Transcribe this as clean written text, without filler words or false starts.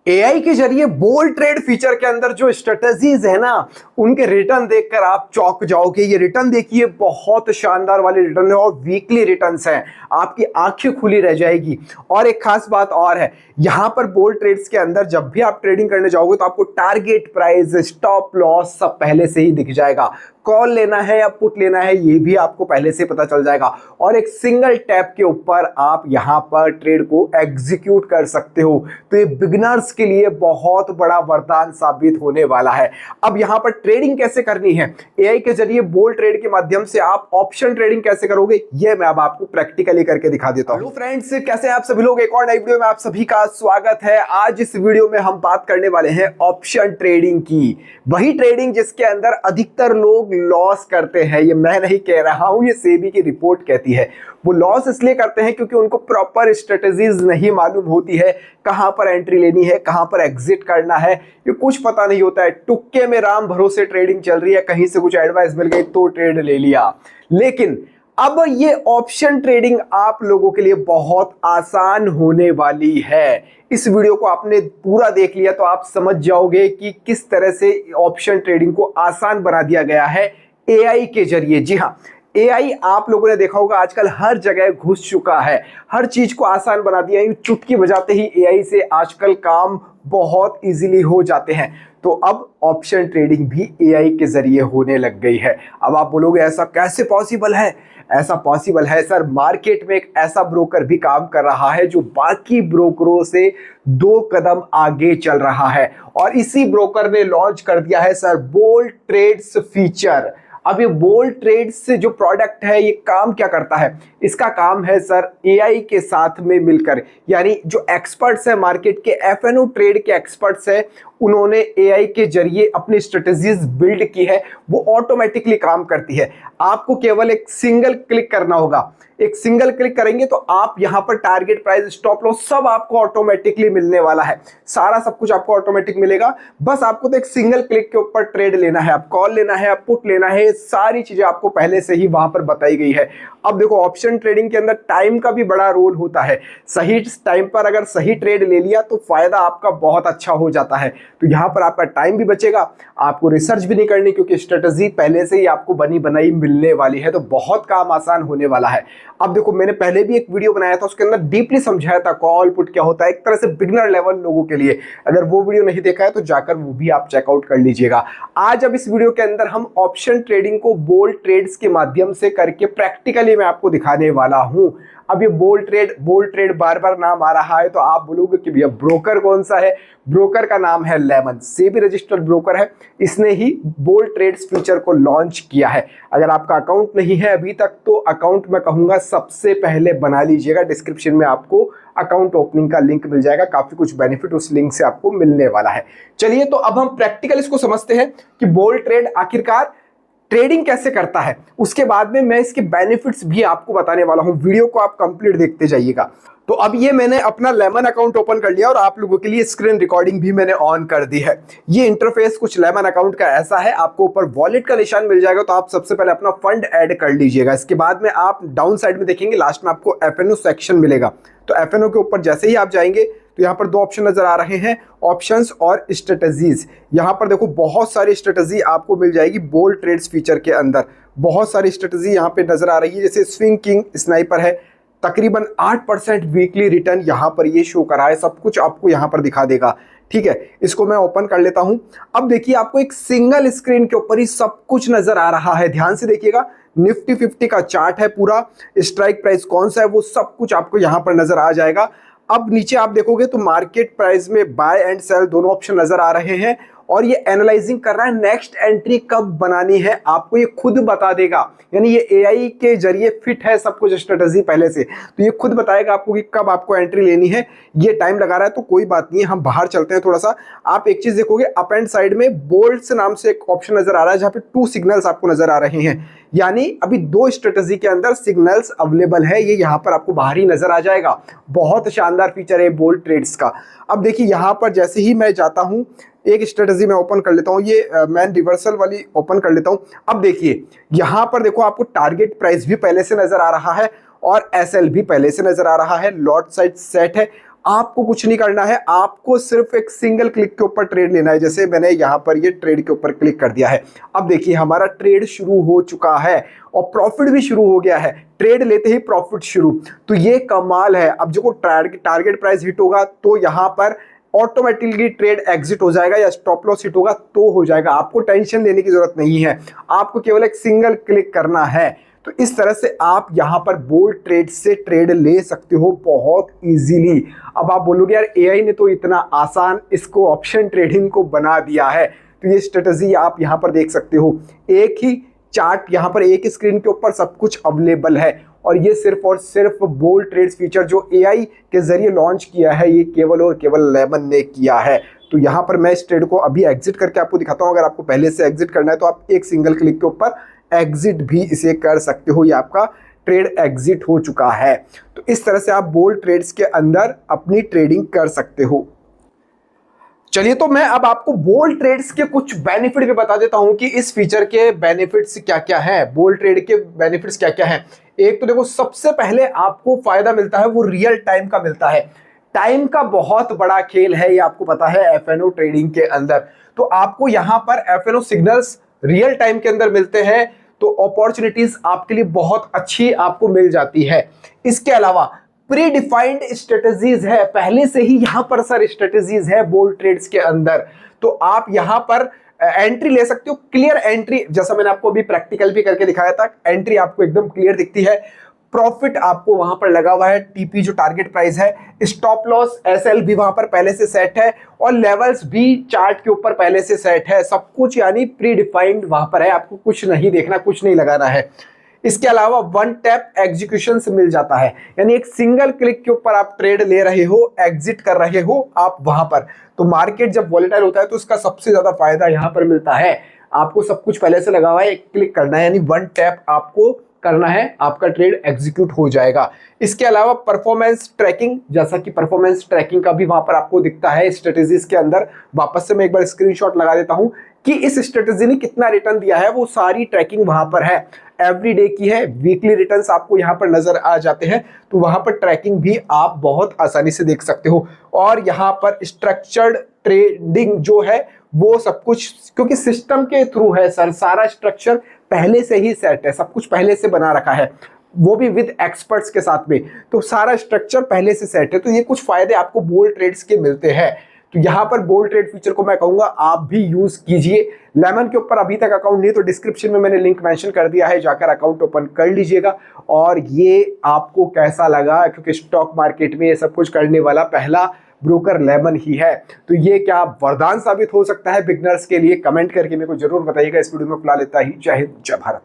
AI के जरिए bold trade feature के अंदर जो स्ट्रेटजीज है ना, उनके रिटर्न देखकर आप चौंक जाओगे। ये रिटर्न देखिए, बहुत शानदार वाले रिटर्न है और वीकली रिटर्न्स हैं। आपकी आंखें खुली रह जाएगी। और एक खास बात और है, यहां पर बोल्ड ट्रेड्स के अंदर जब भी आप ट्रेडिंग करने जाओगे तो आपको टारगेट प्राइस, स्टॉप लॉस सब पहले से ही दिख जाएगा। कॉल लेना है या पुट लेना है ये भी आपको पहले से पता चल जाएगा। और एक सिंगल टैप के ऊपर आप यहां पर ट्रेड को एग्जीक्यूट कर सकते हो। तो ये बिगिनर्स के लिए बहुत बड़ा वरदान साबित होने वाला है। अब यहां पर ट्रेडिंग कैसे करनी है, एआई के जरिए बोल्ड ट्रेड के माध्यम से आप ऑप्शन ट्रेडिंग कैसे करोगे, ये मैं अब आपको प्रैक्टिकली करके दिखा देता हूं। हेलो फ्रेंड्स, कैसे हैं आप सभी लोग। एक और नई वीडियो में आप सभी का स्वागत है। आज इस वीडियो में हम बात करने वाले हैं ऑप्शन ट्रेडिंग की। वही ट्रेडिंग जिसके अंदर अधिकतर लोग लॉस करते हैं। ये मैं नहीं कह रहा हूं, ये सेबी की रिपोर्ट कहती है। वो लॉस इसलिए करते हैं क्योंकि उनको प्रॉपर स्ट्रेटजीज नहीं मालूम होती है, कहां पर एंट्री लेनी है, कहां पर एग्जिट करना है, ये कुछ पता नहीं होता है। तुक्के में राम भरोसे ट्रेडिंग चल रही है, कहीं से कुछ एडवाइस मिल गई तो ट्रेड ले लिया। लेकिन अब ये ऑप्शन ट्रेडिंग आप लोगों के लिए बहुत आसान होने वाली है। इस वीडियो को आपने पूरा देख लिया तो आप समझ जाओगे कि किस तरह से ऑप्शन ट्रेडिंग को आसान बना दिया गया है एआई के जरिए। जी हाँ, एआई आप लोगों ने देखा होगा आजकल हर जगह घुस चुका है, हर चीज को आसान बना दिया है। चुटकी बजाते ही एआई से आजकल काम बहुत इजीली हो जाते हैं। तो अब ऑप्शन ट्रेडिंग भी एआई के जरिए होने लग गई है। अब आप बोलोगे ऐसा कैसे पॉसिबल है। ऐसा पॉसिबल है सर, मार्केट में एक ऐसा ब्रोकर भी काम कर रहा है जो बाकी ब्रोकरों से 2 कदम आगे चल रहा है। और इसी ब्रोकर ने लॉन्च कर दिया है सर बोल्ड ट्रेड्स फीचर। अब ये बोल्ड ट्रेड्स से जो प्रोडक्ट है ये काम क्या करता है, इसका काम है सर एआई के साथ में मिलकर, यानी जो एक्सपर्ट्स है मार्केट के, एफएनओ ट्रेड के एक्सपर्ट्स है, उन्होंने एआई के जरिए अपनी स्ट्रेटजीज बिल्ड की है। वो ऑटोमेटिकली काम करती है। आपको केवल एक सिंगल क्लिक करना होगा। एक सिंगल क्लिक करेंगे तो आप यहां पर टारगेट प्राइस, स्टॉप लॉस सब आपको ऑटोमेटिकली मिलने वाला है। सारा सब कुछ आपको ऑटोमेटिक मिलेगा। बस आपको तो एक सिंगल क्लिक के ऊपर ट्रेड लेना है, आप कॉल लेना है, आप पुट लेना है, सारी चीजें आपको पहले से ही वहां पर बताई गई है। अब देखो, ऑप्शन ट्रेडिंग के अंदर टाइम का भी बड़ा रोल होता है। सही टाइम पर अगर सही ट्रेड ले लिया तो फायदा आपका बहुत अच्छा हो जाता है। तो यहां पर आपका टाइम भी बचेगा, आपको रिसर्च भी नहीं करनी क्योंकि स्ट्रेटजी पहले से ही आपको बनी बनाई मिलने वाली है। तो बहुत काम आसान होने वाला है। अब देखो, मैंने पहले भी एक वीडियो बनाया था, उसके अंदर डीपली समझाया था कॉल पुट क्या होता है, एक तरह से बिगनर लेवल लोगों के लिए। अगर वो वीडियो नहीं देखा है तो जाकर वो भी आप चेकआउट कर लीजिएगा। आज अब इस वीडियो के अंदर हम ऑप्शन ट्रेडिंग को बोल्ड ट्रेड्स के माध्यम से करके प्रैक्टिकली मैं आपको दिखाने वाला हूं। अब ये बोल्ड ट्रेड बार बार नाम आ रहा है तो आप बोलोगे कि भैया ब्रोकर कौन सा है। ब्रोकर का नाम है लेमन, सेबी रजिस्टर्ड ब्रोकर है। इसने ही बोल्ड ट्रेड्स फीचर को लॉन्च किया है। अगर आपका अकाउंट नहीं है अभी तक तो अकाउंट मैं कहूंगा सबसे पहले बना लीजिएगा। डिस्क्रिप्शन में आपको अकाउंट ओपनिंग का लिंक मिल जाएगा। काफी कुछ बेनिफिट उस लिंक से आपको मिलने वाला है। चलिए, तो अब हम प्रैक्टिकल इसको समझते हैं कि बोल्ड ट्रेड आखिरकार ट्रेडिंग कैसे करता है। उसके बाद में मैं इसके बेनिफिट्स भी आपको बताने वाला हूं। वीडियो को आप कंप्लीट देखते जाइएगा। तो अब ये मैंने अपना लेमन अकाउंट ओपन कर लिया और आप लोगों के लिए स्क्रीन रिकॉर्डिंग भी मैंने ऑन कर दी है। ये इंटरफेस कुछ लेमन अकाउंट का ऐसा है। आपको ऊपर वॉलेट का निशान मिल जाएगा तो आप सबसे पहले अपना फंड ऐड कर लीजिएगा। इसके बाद में आप डाउन साइड में देखेंगे, लास्ट में आपको एफएनओ सेक्शन मिलेगा। तो एफएनओ के ऊपर जैसे ही आप जाएंगे तो यहाँ पर 2 ऑप्शन नजर आ रहे हैं, ऑप्शंस और स्ट्रेटजीज। यहाँ पर देखो बहुत सारी स्ट्रेटजी आपको मिल जाएगी बोल्ड ट्रेड्स फीचर के अंदर। बहुत सारी स्ट्रेटजी यहाँ पे नजर आ रही है, जैसे स्विंग किंग स्नाइपर है। तकरीबन 8% वीकली रिटर्न यहाँ पर ये शो करा है। सब कुछ आपको यहाँ पर दिखा देगा। ठीक है, इसको मैं ओपन कर लेता हूं। अब देखिए, आपको एक सिंगल स्क्रीन के ऊपर ही सब कुछ नजर आ रहा है। ध्यान से देखिएगा, निफ्टी 50 का चार्ट है पूरा, स्ट्राइक प्राइस कौन सा है वो सब कुछ आपको यहाँ पर नजर आ जाएगा। अब नीचे आप देखोगे तो मार्केट प्राइस में बाय एंड सेल दोनों ऑप्शन नजर आ रहे हैं और ये एनालाइजिंग कर रहा है नेक्स्ट एंट्री कब बनानी है, आपको ये खुद बता देगा। यानी ये एआई के जरिए फिट है सब कुछ स्ट्रेटजी पहले से, तो ये खुद बताएगा आपको कि कब आपको एंट्री लेनी है। ये टाइम लगा रहा है तो कोई बात नहीं है, हम बाहर चलते हैं थोड़ा सा। आप एक चीज देखोगे, अप एंड साइड में बोल्ड से नाम से एक ऑप्शन नजर आ रहा है जहां पे 2 सिग्नल्स आपको नजर आ रहे हैं। यानी अभी 2 स्ट्रेटजी के अंदर सिग्नल्स अवेलेबल है। ये यहाँ पर आपको बाहर ही नजर आ जाएगा। बहुत शानदार फीचर है बोल्ड ट्रेड्स का। अब देखिए, यहाँ पर जैसे ही मैं जाता हूँ, एक स्ट्रेटजी मैं ओपन कर लेता हूँ, ये मैन रिवर्सल वाली ओपन कर लेता हूँ। अब देखिए, यहाँ पर देखो आपको टारगेट प्राइस भी पहले से नजर आ रहा है और एसएल भी पहले से नजर आ रहा है। लॉट साइज सेट है आपको कुछ नहीं करना है, आपको सिर्फ एक सिंगल क्लिक के ऊपर ट्रेड लेना है। जैसे मैंने यहां पर ये ट्रेड के ऊपर क्लिक कर दिया है, अब देखिए हमारा ट्रेड शुरू हो चुका है और प्रॉफिट भी शुरू हो गया है। ट्रेड लेते ही प्रॉफिट शुरू, तो ये कमाल है। अब जो टारगेट प्राइस हिट होगा तो यहां पर ऑटोमेटिकली ट्रेड एग्जिट हो जाएगा, या स्टॉप लॉस हिट होगा तो हो जाएगा। आपको टेंशन लेने की जरूरत नहीं है, आपको केवल एक सिंगल क्लिक करना है। तो इस तरह से आप यहां पर बोल्ड ट्रेड से ट्रेड ले सकते हो बहुत इजीली। अब आप बोलोगे यार एआई ने तो इतना आसान इसको ऑप्शन ट्रेडिंग को बना दिया है, तो ये स्ट्रेटजी आप यहां पर देख सकते हो। एक ही चार्ट यहां पर एक स्क्रीन के ऊपर सब कुछ अवेलेबल है, और ये सिर्फ और सिर्फ बोल्ड ट्रेड्स फीचर जो एआई के जरिए लॉन्च किया है, ये केवल और केवल लेमन ने किया है। तो यहाँ पर मैं इस ट्रेड को अभी एग्जिट करके आपको दिखाता हूँ। अगर आपको पहले से एग्जिट करना है तो आप एक सिंगल क्लिक के ऊपर एग्जिट भी इसे कर सकते हो। ये आपका ट्रेड एग्जिट हो चुका है। तो इस तरह से आप बोल्ड ट्रेड्स के अंदर अपनी ट्रेडिंग कर सकते हो। चलिए, तो मैं अब आपको बोल्ड ट्रेड्स के कुछ बेनिफिट भी बता देता हूं कि इस फीचर के बेनिफिट्स क्या क्या हैं, बोल्ड ट्रेड के बेनिफिट्स क्या क्या हैं। एक तो देखो, सबसे पहले आपको फायदा मिलता है वो रियल टाइम का मिलता है। टाइम का बहुत बड़ा खेल है, ये आपको पता है एफएनओ ट्रेडिंग के अंदर। तो आपको यहां पर एफएनओ सिग्नल्स रियल टाइम के अंदर मिलते हैं, तो अपॉर्चुनिटीज आपके लिए बहुत अच्छी आपको मिल जाती है। इसके अलावा प्री डिफाइंड स्ट्रेटजीज है, पहले से ही यहां पर सर स्ट्रेटजीज है बोल्ड ट्रेड्स के अंदर। तो आप यहां पर एंट्री ले सकते हो, क्लियर एंट्री, जैसा मैंने आपको अभी प्रैक्टिकल भी करके दिखाया था। एंट्री आपको एकदम क्लियर दिखती है, प्रॉफिट आपको वहां पर लगा हुआ है, टीपी जो टारगेट प्राइस है, स्टॉप लॉस एसएल भी वहां पर पहले से सेट है, और लेवल्स भी चार्ट के ऊपर पहले से सेट है। सब कुछ यानी प्री डिफाइंड वहां पर है, आपको कुछ नहीं देखना, कुछ नहीं लगाना है। इसके अलावा वन टैप एग्जीक्यूशन से मिल जाता है, यानी एक सिंगल क्लिक के ऊपर आप ट्रेड ले रहे हो, एग्जिट कर रहे हो आप वहां पर। तो मार्केट जब वॉलेटाइल होता है तो उसका सबसे ज्यादा फायदा यहां पर मिलता है। आपको सब कुछ पहले से लगा हुआ है, एक क्लिक करना है, यानी वन टैप आपको करना है, आपका ट्रेड एग्जीक्यूट हो जाएगा। इसके अलावा परफॉर्मेंस ट्रैकिंग, जैसा कि परफॉर्मेंस ट्रैकिंग का भी वहां पर आपको दिखता है स्ट्रेटेजीज के अंदर। वापस से मैं एक बार स्क्रीनशॉट लगा देता हूं कि इस स्ट्रेटेजी ने कितना रिटर्न दिया है, वो सारी ट्रैकिंग वहां पर है। एवरी डे की है, वीकली रिटर्न्स आपको यहां पर नजर आ जाते हैं, तो वहां पर ट्रैकिंग भी आप बहुत आसानी से देख सकते हो। और यहां पर स्ट्रक्चर्ड ट्रेडिंग जो है वो सब कुछ, क्योंकि सिस्टम के थ्रू है सर, सारा स्ट्रक्चर पहले से ही सेट है, सब कुछ पहले से बना रखा है, वो भी विद एक्सपर्ट्स के साथ में। तो सारा स्ट्रक्चर पहले से सेट है, तो ये कुछ फायदे आपको बोल्ड ट्रेड्स के मिलते हैं। तो यहाँ पर बोल्ड ट्रेड फीचर को मैं कहूंगा आप भी यूज कीजिए। लेमन के ऊपर अभी तक अकाउंट नहीं तो डिस्क्रिप्शन में मैंने लिंक मेंशन कर दिया है, जाकर अकाउंट ओपन कर लीजिएगा। और ये आपको कैसा लगा, क्योंकि स्टॉक मार्केट में ये सब कुछ करने वाला पहला ब्रोकर लेमन ही है, तो ये क्या वरदान साबित हो सकता है बिगनर्स के लिए? कमेंट करके मेरे को जरूर बताइएगा। इस वीडियो में फिलहाल इतना ही। जय हिंद, जय भारत।